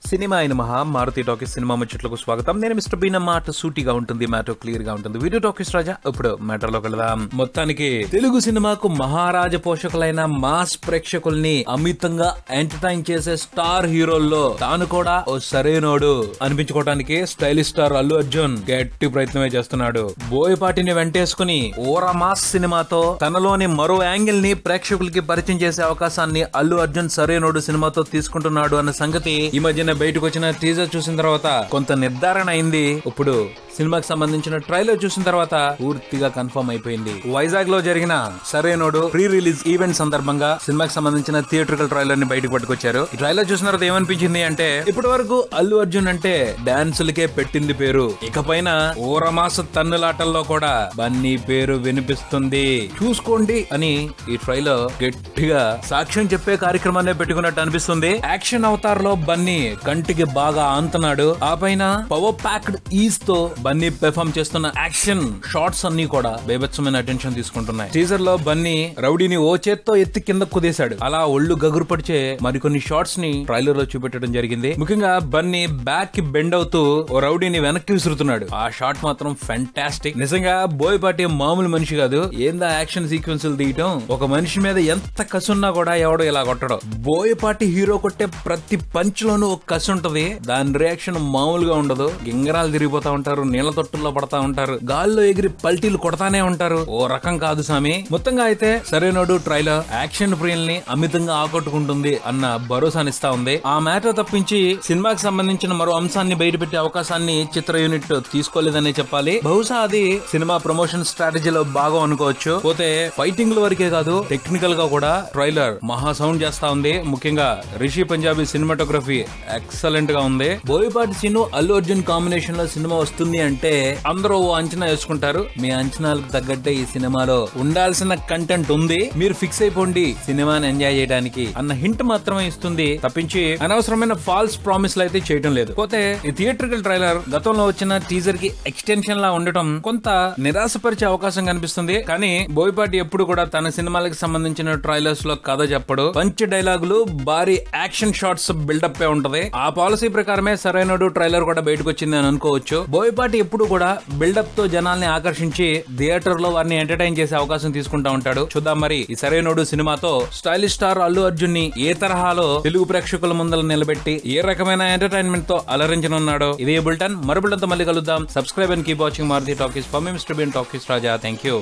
Cinema అయిన మహా Maruti talkies cinema ముచ్చట్లకు స్వాగతం. నేను మిస్టర్ బీన్. మాట సూటిగా ఉంటుంది, మ్యాటర్ క్లియర్ గా ఉంటుంది. వీడియో టాకీస్ రాజా. ఇప్పుడు మ్యాటర్ లోకి వెళదాం. మొత్తానికి తెలుగు సినిమాకు మహారాజ పోషకులైన మాస్ ప్రేక్షకుల్ని అమితంగా ఎంటర్టైన్ చేసే స్టార్ హీరోల్లో తాను కూడా ఓ సరైనోడు అనిపించుకోవడానికి స్టైలిష్ స్టార్ అల్లు అర్జున్ గట్టి ప్రయత్నమే చేస్తున్నాడు. బోయపాటిని వెంటేసుకుని ఓరా మాస్ సినిమాతో తనలోని మరో యాంగిల్ ని ప్రేక్షకులకి పరిచయం చేసే అవకాశాన్ని అల్లు అర్జున్ సరైనోడు సినిమాతో తీసుకుంటున్నాడు అన్న సంగతి ఈ మధ్యన బయటకు వచ్చిన టీజర్ చూసిన తర్వాత కొంత నిర్ధారణ అయింది. ఇప్పుడు సినిమాకి సంబంధించిన ట్రైలర్ చూసిన తర్వాత పూర్తిగా కన్ఫర్మ్ అయిపోయింది. వైజాగ్ లో జరిగిన సరైనోడు ప్రీ రిలీజ్ ఈవెంట్ సందర్భంగా సినిమాకి సంబంధించిన థియేట్రికల్ ట్రైలర్ ని బయటకు పట్టుకొచ్చారు. ఈ ట్రైలర్ చూసిన తర్వాత ఏమనిపించింది అంటే, ఇప్పటి వరకు అల్లు అర్జున్ అంటే డాన్సులకే పెట్టింది పేరు, ఇకపైన ఓరమాస తన్నులాటల్లో కూడా బన్నీ పేరు వినిపిస్తుంది, చూసుకోండి అని ఈ ట్రైలర్ గట్టిగా సాక్ష్యం చెప్పే కార్యక్రమాన్ని పెట్టుకున్నట్టు అనిపిస్తుంది. యాక్షన్ అవతార్ లో బన్నీ కంటికి బాగా ఆంతనాడు. ఆ పైన పవర్ ప్యాక్డ్ ఈజ్ తో బన్నీ పెర్ఫార్మ్ చేస్తున్న యాక్షన్ షార్ట్స్ అన్ని కూడా బేభత్సమైన అటెన్షన్ తీసుకుంటున్నాయి. టీజర్ లో బన్నీ రౌడీని ఓ చేత్తో ఎత్తి కింద కుదేశాడు. అలా ఒళ్ళు గగురు పడిచే మరికొన్ని షార్ట్స్ ని ట్రైలర్ లో చూపెట్టడం జరిగింది. ముఖ్యంగా బన్నీ బ్యాక్ కి బెండ్ అవుతూ ఓ రౌడీని వెనక్కి విసురుతున్నాడు. ఆ షాట్ మాత్రం ఫెంటాస్టిక్. నిజంగా బోయపాటి మామూలు మనిషి కాదు. ఏందా యాక్షన్ సీక్వెన్స్ తీయటం, ఒక మనిషి మీద ఎంత కసున్నా కూడా ఎవడో ఇలా కొట్టడం. బోయపాటి హీరో కొట్టే ప్రతి పంచ్ లోనూ ఒక కసి ఉంటది. దాని రియాక్షన్ మామూలుగా ఉండదు. గింగరాలు తిరిగిపోతా ఉంటారు, నీళ్ల తొట్టుల్లో పడతా ఉంటారు, గాల్లో ఎగిరి పల్టీలు కొడతానే ఉంటారు. ఓ రకం కాదు సామి. మొత్తంగా అయితే సరైనోడు ట్రైలర్ యాక్షన్ ప్రియుల్ని అమితంగా ఆకట్టుకుంటుంది అన్న భరోసానిస్తా ఉంది. ఆ మ్యాటర్ తప్పించి సినిమాకి సంబంధించిన మరో అంశాన్ని బయటపెట్టే అవకాశాన్ని చిత్ర యూనిట్ తీసుకోలేదనే చెప్పాలి. బహుశా అది సినిమా ప్రమోషన్ స్ట్రాటజీలో భాగం అనుకోవచ్చు. పోతే ఫైటింగ్ వరకే కాదు, టెక్నికల్ గా కూడా ట్రైలర్ మహా సౌండ్ చేస్తా ఉంది. ముఖ్యంగా రిషి పంజాబీ సినిమాటోగ్రఫీ ఎక్సలెంట్ గా ఉంది. బోయపాటి సీను అల్లు అర్జున్ కాంబినేషన్ లో సినిమా వస్తుంది అంటే అందరూ అంచనా వేసుకుంటారు. మీ అంచనాలకు తగ్గట్టే ఈ సినిమాలో ఉండాల్సిన కంటెంట్ ఉంది, మీరు ఫిక్స్ అయిపోండి సినిమాని ఎంజాయ్ చేయడానికి అన్న హింట్ మాత్రమే ఇస్తుంది తప్పించి అనవసరమైన ఫాల్స్ ప్రామిస్లు అయితే చేయడం లేదు. పోతే ఈ థియేట్రికల్ ట్రైలర్ గతంలో వచ్చిన టీజర్ కి ఎక్స్టెన్షన్ లా ఉండటం కొంత నిరాశపరిచే అవకాశం కనిపిస్తుంది. కానీ బోయపాటి ఎప్పుడు కూడా తన సినిమాలకు సంబంధించిన ట్రైలర్స్ లో కథ చెప్పడు. పంచ్ డైలాగులు, భారీ యాక్షన్ షాట్స్ బిల్డప్ ఉంటది. ఆ పాలసీ ప్రకారమే సరైనడు ట్రైలర్ కూడా బయటకు వచ్చింది అని అనుకోవచ్చు. బోయపాటి ఎప్పుడు కూడా బిల్డప్ తో జనాల్ని ఆకర్షించి థియేటర్ లో వారిని ఎంటర్టైన్ చేసే అవకాశం తీసుకుంటా ఉంటాడు. చూద్దాం మరి ఈ సరైనోడు సినిమాతో స్టైలిష్ స్టార్ అల్లు అర్జున్ ని ఏ తరహాలో తెలుగు ప్రేక్షకుల ముందర నిలబెట్టి ఏ రకమైన ఎంటర్టైన్మెంట్ తో అలరించనున్నాడో. ఇదే బులెటిన్. మరో బులెటిన్ తో మళ్ళీ కలుద్దాం. Subscribe and keep watching Maruthi talkies. From mister Bean talkies Raja. Thank you.